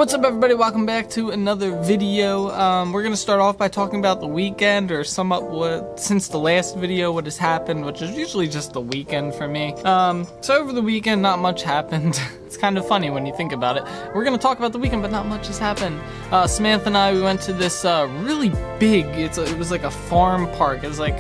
What's up, everybody? Welcome back to another video. We're gonna start off by talking about the weekend, or sum up what, since the last video, what has happened, which is usually just the weekend for me. So over the weekend, not much happened. It's kind of funny when you think about it. We're gonna talk about the weekend, but not much has happened. Samantha and I, we went to this really big, it was like a farm park. It was like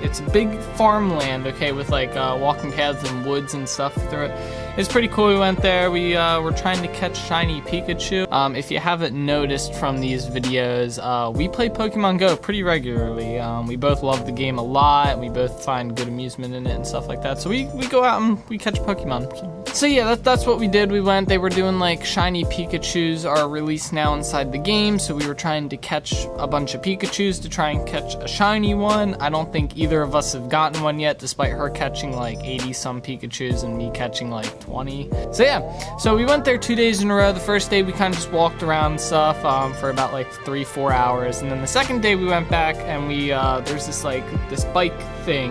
it's big farmland, okay, with like walking paths and woods and stuff through it. It's pretty cool. We went there. We were trying to catch shiny Pikachu. If you haven't noticed from these videos, we play Pokemon Go pretty regularly. We both love the game a lot, and we both find good amusement in it and stuff like that. So we go out and we catch Pokemon. So yeah, that's what we did. We went. They were doing like shiny Pikachus are released now inside the game, so we were trying to catch a bunch of Pikachus to try and catch a shiny one. I don't think either of us have gotten one yet, despite her catching like 80 some Pikachus and me catching like 20. So yeah, so we went there 2 days in a row. The first day we kind of just walked around and stuff for about like 3-4 hours, and then the second day we went back and we there's this bike thing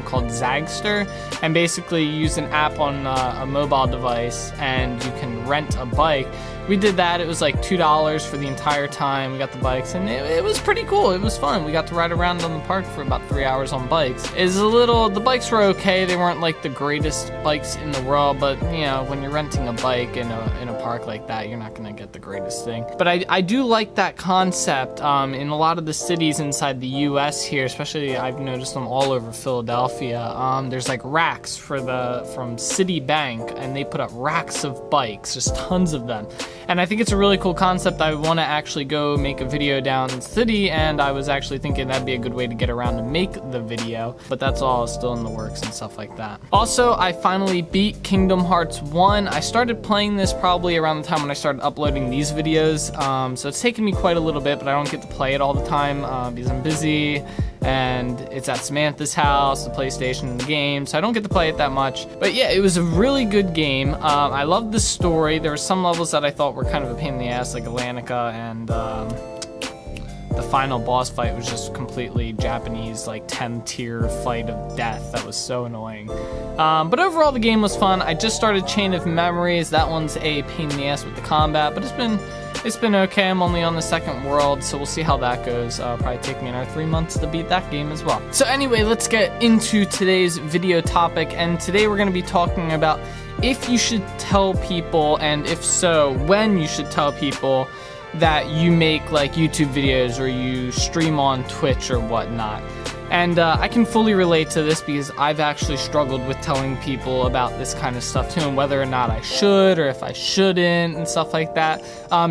called Zagster, and basically you use an app on a mobile device and you can rent a bike. We did that. It was like $2 for the entire time. We got the bikes, and it was pretty cool. It was fun. We got to ride around on the park for about 3 hours on bikes. The bikes were okay. They weren't like the greatest bikes in the world, but you know, when you're renting a bike in a park like that, you're not gonna get the greatest thing. But I do like that concept. In a lot of the cities inside the US here, especially I've noticed them all over Philadelphia, there's like racks from Citibank, and they put up racks of bikes, just tons of them. And I think it's a really cool concept. I want to actually go make a video down in the city, and I was actually thinking that'd be a good way to get around and make the video, but that's all still in the works and stuff like that. Also, I finally beat Kingdom Hearts 1. I started playing this probably around the time when I started uploading these videos, so it's taken me quite a little bit, but I don't get to play it all the time because I'm busy, and it's at Samantha's house, the PlayStation, and the game, so I don't get to play it that much. But yeah, it was a really good game. I loved the story. There were some levels that I thought were kind of a pain in the ass, like Atlantica, and the final boss fight was just completely Japanese, like 10-tier fight of death. That was so annoying. But overall, the game was fun. I just started Chain of Memories. That one's a pain in the ass with the combat, but it's been okay. I'm only on the second world, so we'll see how that goes. Probably take me another 3 months to beat that game as well. So anyway, let's get into today's video topic, and today we're going to be talking about if you should tell people, and if so, when you should tell people that you make like YouTube videos or you stream on Twitch or whatnot. And I can fully relate to this because I've actually struggled with telling people about this kind of stuff too, and whether or not I should or if I shouldn't and stuff like that.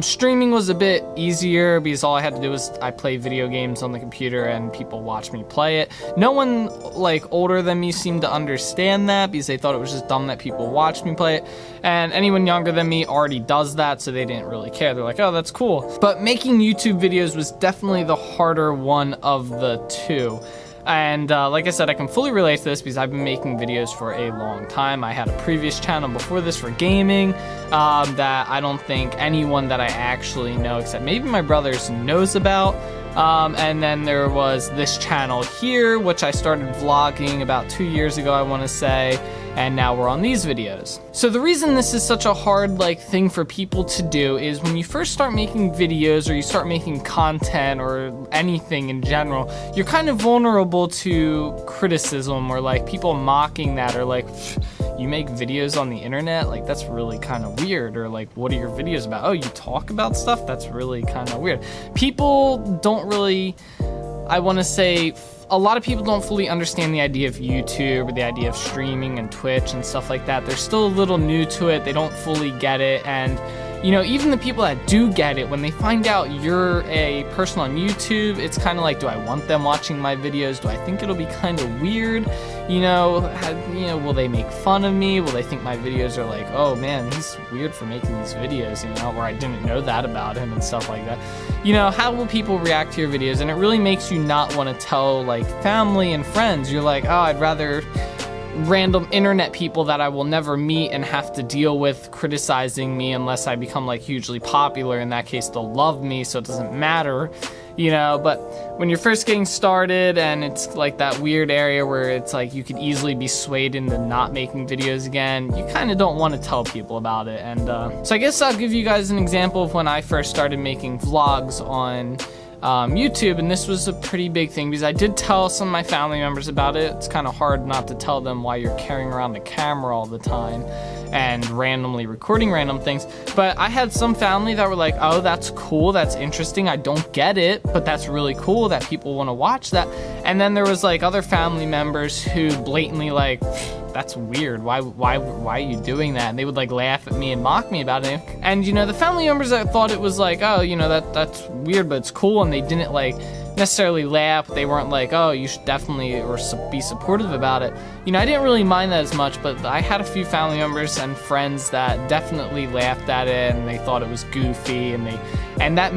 Streaming was a bit easier because all I had to do was I play video games on the computer and people watch me play it. No one like older than me seemed to understand that because they thought it was just dumb that people watched me play it. And anyone younger than me already does that, so they didn't really care. They're like, oh, that's cool. But making YouTube videos was definitely the harder one of the two. And like I said, I can fully relate to this because I've been making videos for a long time. I had a previous channel before this for gaming that I don't think anyone that I actually know, except maybe my brothers, knows about. And then there was this channel here, which I started vlogging about 2 years ago, I want to say, and now we're on these videos. So the reason this is such a hard thing for people to do is when you first start making videos or you start making content or anything in general, you're kind of vulnerable to criticism or like people mocking that, or like, you make videos on the internet? Like, that's really kind of weird. Or like, what are your videos about? Oh, you talk about stuff? That's really kind of weird. People don't really, I want to say, a lot of people don't fully understand the idea of YouTube or the idea of streaming and Twitch and stuff like that. They're still a little new to it. They don't fully get it. And you know, even the people that do get it, when they find out you're a person on YouTube, it's kind of like, do I want them watching my videos? Do I think it'll be kind of weird? You know, will they make fun of me? Will they think my videos are like, oh man, he's weird for making these videos, you know, or I didn't know that about him and stuff like that. You know, how will people react to your videos? And it really makes you not want to tell like family and friends. You're like, oh, I'd rather random internet people that I will never meet and have to deal with criticizing me unless I become like hugely popular. In that case, they'll love me, so it doesn't matter, you know. But when you're first getting started and it's like that weird area where it's like you could easily be swayed into not making videos again, you kind of don't want to tell people about it. And so I guess I'll give you guys an example of when I first started making vlogs on YouTube, and this was a pretty big thing because I did tell some of my family members about it. It's kind of hard not to tell them why you're carrying around a camera all the time and randomly recording random things. But I had some family that were like, oh, that's cool, that's interesting, I don't get it, but that's really cool that people want to watch that. And then there was like other family members who blatantly like, that's weird, why are you doing that? And they would like laugh at me and mock me about it. And you know, the family members that thought it was like, oh, you know, that's weird but it's cool, and they didn't like necessarily laugh, they weren't like, oh, you should definitely or be supportive about it, you know, I didn't really mind that as much. But I had a few family members and friends that definitely laughed at it and they thought it was goofy, and that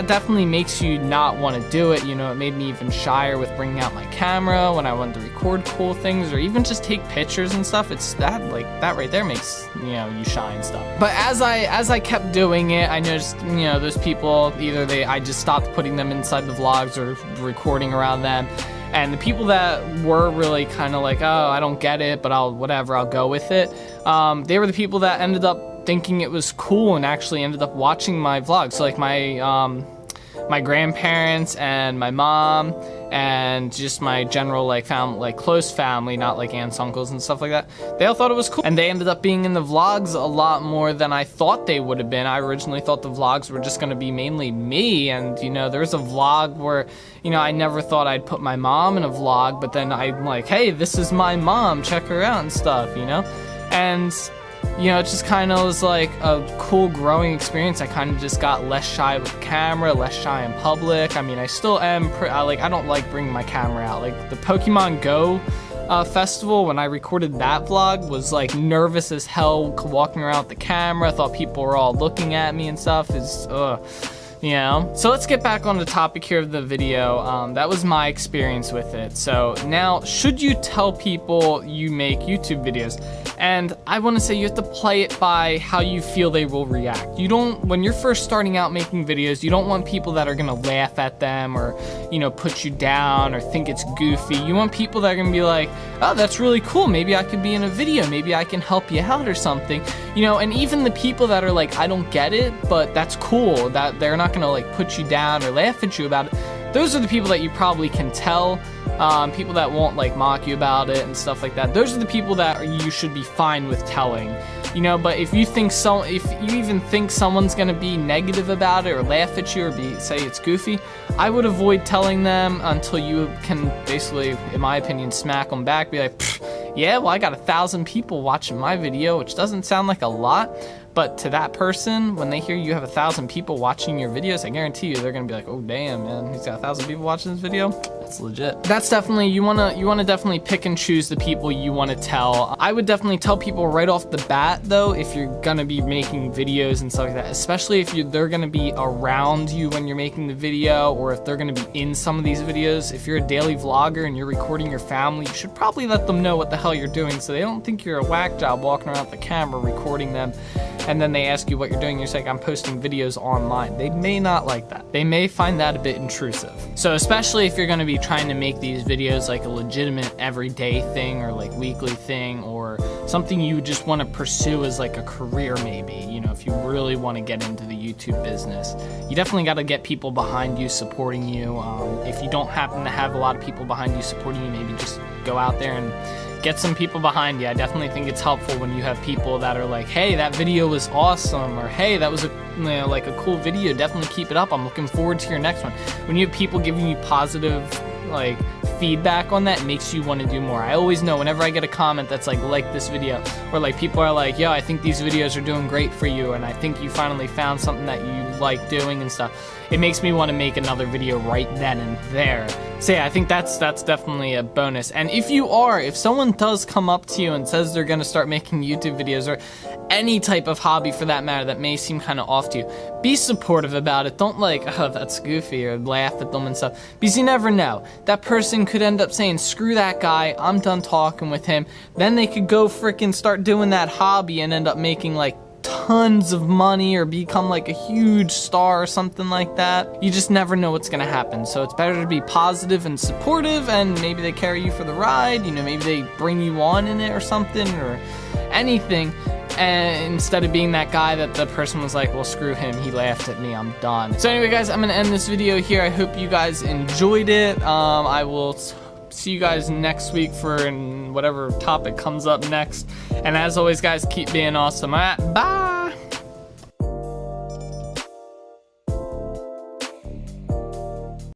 definitely makes you not want to do it. You know, it made me even shyer with bringing out my camera when I wanted to record cool things or even just take pictures and stuff. It's that right there makes, you know, you shy and stuff. But as I kept doing it, I noticed, you know, those people, either I just stopped putting them inside the vlogs or recording around them. And the people that were really kind of like, oh, I don't get it, but I'll go with it, they were the people that ended up thinking it was cool and actually ended up watching my vlogs. So like my grandparents and my mom and just my general like family, like close family, not like aunts, uncles and stuff like that, they all thought it was cool, and they ended up being in the vlogs a lot more than I thought they would have been. I originally thought the vlogs were just going to be mainly me, and you know, there's a vlog where, you know, I never thought I'd put my mom in a vlog, but then I'm like, hey, this is my mom, check her out and stuff, you know. And you know, it just kind of was like a cool growing experience. I kind of just got less shy with the camera, less shy in public. I mean, I still am, I don't like bringing my camera out. Like the Pokemon Go festival, when I recorded that vlog, was like nervous as hell walking around with the camera. Thought people were all looking at me and stuff. You know. So let's get back on the topic here of the video. That was my experience with it. So now, should you tell people you make YouTube videos? And I want to say you have to play it by how you feel they will react. You don't, when you're first starting out making videos, you don't want people that are going to laugh at them or, you know, put you down or think it's goofy. You want people that are going to be like, oh, that's really cool, maybe I could be in a video, maybe I can help you out or something. You know, and even the people that are like, I don't get it, but that's cool, that they're not going to like put you down or laugh at you about it, those are the people that you probably can tell. People that won't like mock you about it and stuff like that, those are the people that you should be fine with telling, you know. But if you even think someone's gonna be negative about it or laugh at you or say it's goofy, I would avoid telling them until you can basically, in my opinion, smack them back, be like, yeah, well, I got 1,000 people watching my video, which doesn't sound like a lot, but to that person, when they hear you have 1,000 people watching your videos, I guarantee you they're gonna be like, oh damn, man, he's got 1,000 people watching this video? That's legit. That's definitely, you wanna definitely pick and choose the people you wanna tell. I would definitely tell people right off the bat though, if you're gonna be making videos and stuff like that, especially if they're gonna be around you when you're making the video, or if they're gonna be in some of these videos. If you're a daily vlogger and you're recording your family, you should probably let them know what the hell you're doing so they don't think you're a whack job walking around with the camera recording them, and then they ask you what you're doing, you're like, I'm posting videos online. They may not like that. They may find that a bit intrusive. So especially if you're gonna be trying to make these videos like a legitimate everyday thing or like weekly thing, or something you just wanna pursue as like a career maybe, you know, if you really wanna get into the YouTube business, you definitely gotta get people behind you, supporting you. If you don't happen to have a lot of people behind you supporting you, maybe just go out there and get some people behind you. I definitely think it's helpful when you have people that are like, hey, that video was awesome, or hey, that was like a cool video, definitely keep it up, I'm looking forward to your next one. When you have people giving you positive like feedback on that, it makes you want to do more. I always know whenever I get a comment that's like this video, or like people are like, yo, I think these videos are doing great for you, and I think you finally found something that you like doing and stuff, it makes me want to make another video right then and there. So yeah, I think that's definitely a bonus. And if someone does come up to you and says they're gonna start making YouTube videos, or any type of hobby for that matter that may seem kind of off to you, be supportive about it. Don't like, oh, that's goofy, or laugh at them and stuff, because you never know. That person could end up saying, screw that guy, I'm done talking with him. Then they could go freaking start doing that hobby and end up making like tons of money or become like a huge star or something like that. You just never know what's gonna happen. So it's better to be positive and supportive, and maybe they carry you for the ride, you know, maybe they bring you on in it or something or anything, and instead of being that guy that the person was like, well, screw him, he laughed at me, I'm done. So anyway guys, I'm gonna end this video here. I hope you guys enjoyed it. I will see you guys next week for whatever topic comes up next. And as always guys, keep being awesome. All right, bye.